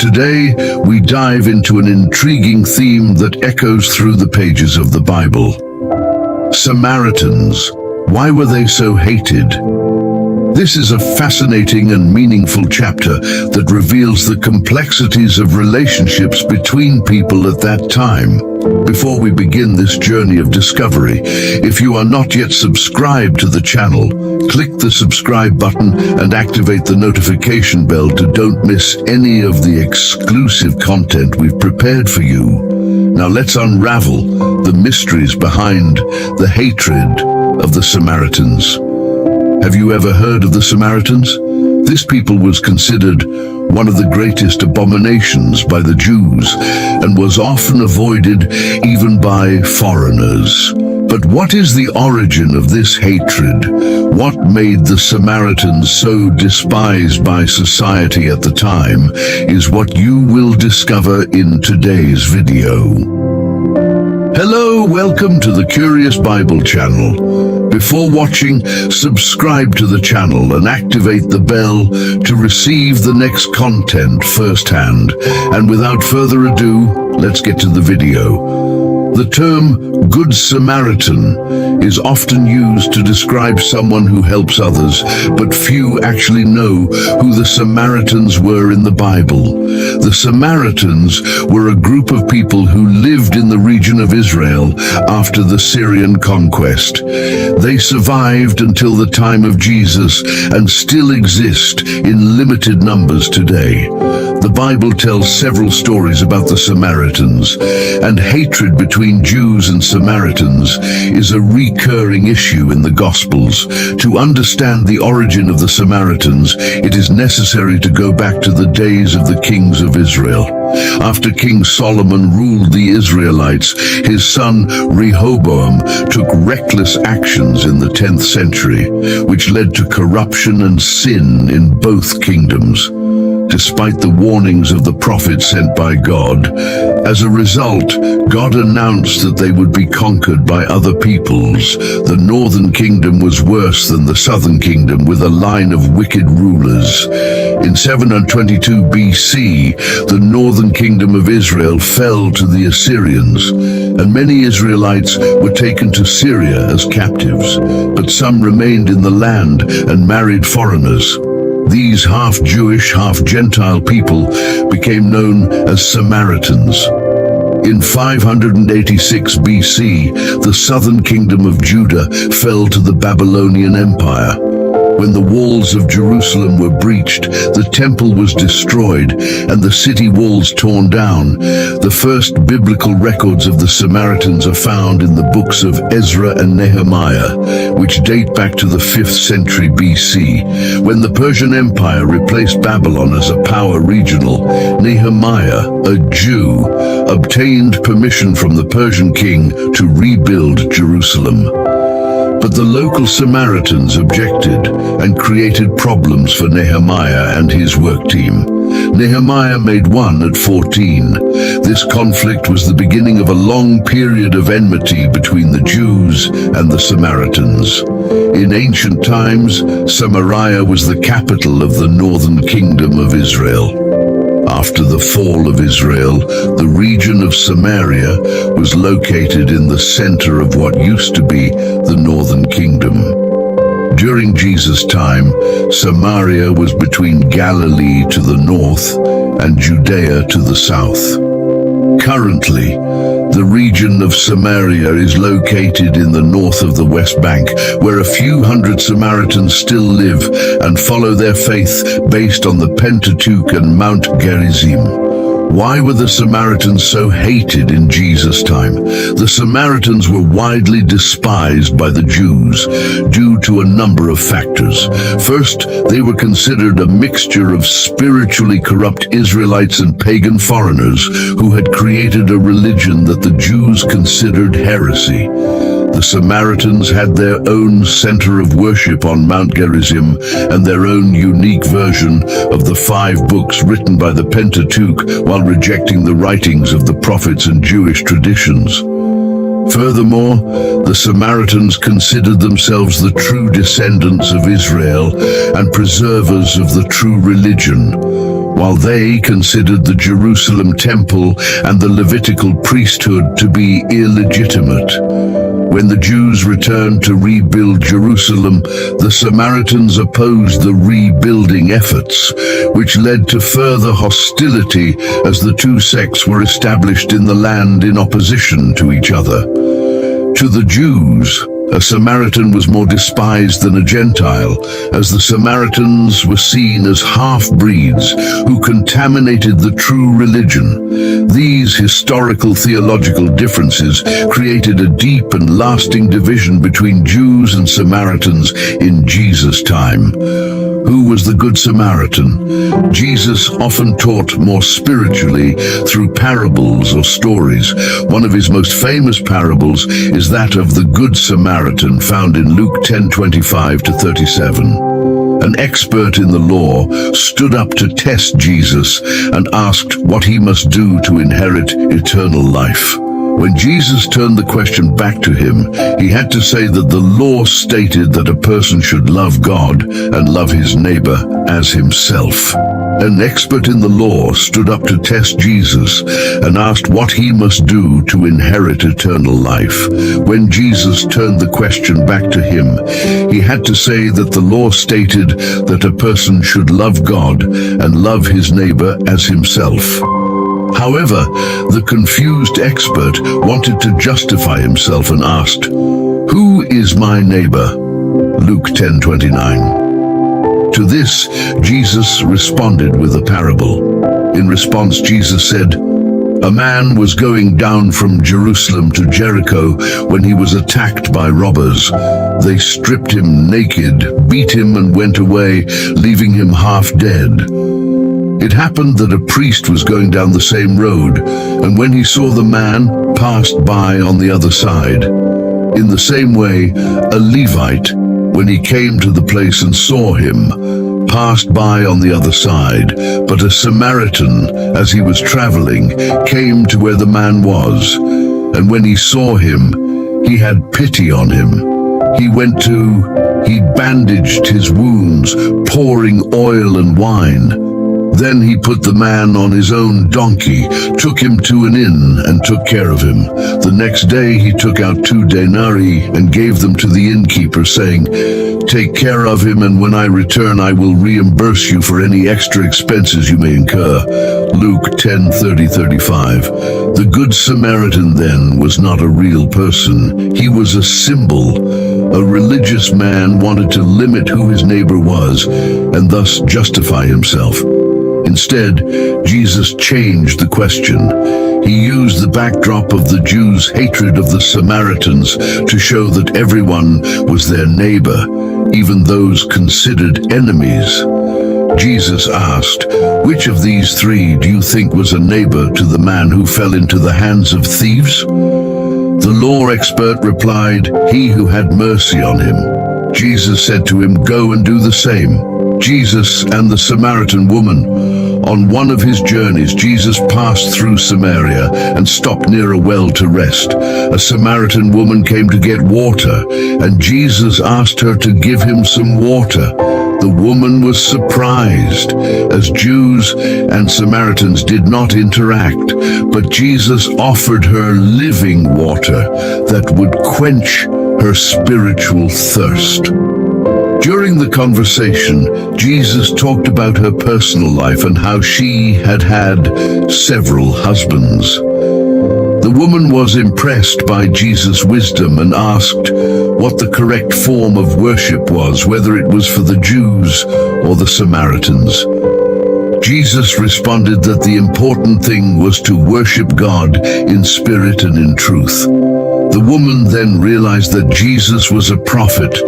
Today, we dive into an intriguing theme that echoes through the pages of the Bible. Samaritans. Why were they so hated? This is a fascinating and meaningful chapter that reveals the complexities of relationships between people at that time. Before we begin this journey of discovery, if you are not yet subscribed to the channel, click the subscribe button and activate the notification bell to don't miss any of the exclusive content we've prepared for you. Now let's unravel the mysteries behind the hatred of the Samaritans. Have you ever heard of the Samaritans? This people was considered one of the greatest abominations by the Jews and was often avoided even by foreigners. But what is the origin of this hatred? What made the Samaritans so despised by society at the time is what you will discover in today's video. Hello, welcome to the Curious Bible channel. Before watching, subscribe to the channel and activate the bell to receive the next content firsthand. And without further ado, let's get to the video. The term Good Samaritan is often used to describe someone who helps others, but few actually know who the Samaritans were in the Bible. The Samaritans were a group of people who lived in the region of Israel after the Syrian conquest. They survived until the time of Jesus and still exist in limited numbers today. The Bible tells several stories about the Samaritans, and hatred between Jews and Samaritans is a recurring issue in the Gospels. To understand the origin of the Samaritans, it is necessary to go back to the days of the kings of Israel. After King Solomon ruled the Israelites, his son Rehoboam took reckless actions in the 10th century, which led to corruption and sin in both kingdoms. Despite the warnings of the prophets sent by God, as a result, God announced that they would be conquered by other peoples. The northern kingdom was worse than the southern kingdom, with a line of wicked rulers. In 722 BC, the northern kingdom of Israel fell to the Assyrians, and many Israelites were taken to Syria as captives, but some remained in the land and married foreigners. These half-Jewish, half-Gentile people became known as Samaritans. In 586 BC, the southern kingdom of Judah fell to the Babylonian Empire. When the walls of Jerusalem were breached, the temple was destroyed, and the city walls torn down. The first biblical records of the Samaritans are found in the books of Ezra and Nehemiah, which date back to the 5th century BC. When the Persian Empire replaced Babylon as a power regional, Nehemiah, a Jew, obtained permission from the Persian king to rebuild Jerusalem. But the local Samaritans objected and created problems for Nehemiah and his work team. Nehemiah made one at 14. This conflict was the beginning of a long period of enmity between the Jews and the Samaritans. In ancient times, Samaria was the capital of the northern kingdom of Israel. After the fall of Israel, the region of Samaria was located in the center of what used to be the northern kingdom. During Jesus' time, Samaria was between Galilee to the north and Judea to the south. Currently, the region of Samaria is located in the north of the West Bank, where a few hundred Samaritans still live and follow their faith based on the Pentateuch and Mount Gerizim. Why were the Samaritans so hated in Jesus' time? The Samaritans were widely despised by the Jews due to a number of factors. First, they were considered a mixture of spiritually corrupt Israelites and pagan foreigners who had created a religion that the Jews considered heresy. The Samaritans had their own center of worship on Mount Gerizim and their own unique version of the 5 books written by the Pentateuch, while rejecting the writings of the prophets and Jewish traditions. Furthermore, the Samaritans considered themselves the true descendants of Israel and preservers of the true religion. while they considered the Jerusalem temple and the Levitical priesthood to be illegitimate. When the Jews returned to rebuild Jerusalem, the Samaritans opposed the rebuilding efforts, which led to further hostility as the two sects were established in the land in opposition to each other. To the Jews, a Samaritan was more despised than a Gentile, as the Samaritans were seen as half-breeds who contaminated the true religion. These historical theological differences created a deep and lasting division between Jews and Samaritans in Jesus' time. Who was the Good Samaritan? Jesus often taught more spiritually through parables or stories. One of his most famous parables is that of the Good Samaritan, found in Luke 10:25-37. An expert in the law stood up to test Jesus and asked what he must do to inherit eternal life. When Jesus turned the question back to him, he had to say that the law stated that a person should love God and love his neighbor as himself. An expert in the law stood up to test Jesus and asked what he must do to inherit eternal life. When Jesus turned the question back to him, he had to say that the law stated that a person should love God and love his neighbor as himself. However, the confused expert wanted to justify himself and asked, "Who is my neighbor?" Luke 10:29. To this, Jesus responded with a parable. In response, Jesus said, "A man was going down from Jerusalem to Jericho when he was attacked by robbers. They stripped him naked, beat him, and went away, leaving him half dead. It happened that a priest was going down the same road, and when he saw the man, passed by on the other side. In the same way, a Levite, when he came to the place and saw him, passed by on the other side. But a Samaritan, as he was traveling, came to where the man was, and when he saw him, he had pity on him. He bandaged his wounds, pouring oil and wine. Then he put the man on his own donkey, took him to an inn, and took care of him. The next day he took out 2 denarii and gave them to the innkeeper, saying, 'Take care of him, and when I return I will reimburse you for any extra expenses you may incur.'" Luke 10:30-35. The Good Samaritan then was not a real person. He was a symbol. A religious man wanted to limit who his neighbor was and thus justify himself. Instead, Jesus changed the question. He used the backdrop of the Jews' hatred of the Samaritans to show that everyone was their neighbor, even those considered enemies. Jesus asked, "Which of these 3 do you think was a neighbor to the man who fell into the hands of thieves?" The law expert replied, "He who had mercy on him." Jesus said to him, "Go and do the same." Jesus and the Samaritan woman. On one of his journeys, Jesus passed through Samaria and stopped near a well to rest. A Samaritan woman came to get water, and Jesus asked her to give him some water. The woman was surprised, as Jews and Samaritans did not interact, but Jesus offered her living water that would quench her spiritual thirst. During the conversation, Jesus talked about her personal life and how she had had several husbands. The woman was impressed by Jesus' wisdom and asked what the correct form of worship was, whether it was for the Jews or the Samaritans. Jesus responded that the important thing was to worship God in spirit and in truth. The woman then realized that Jesus was a prophet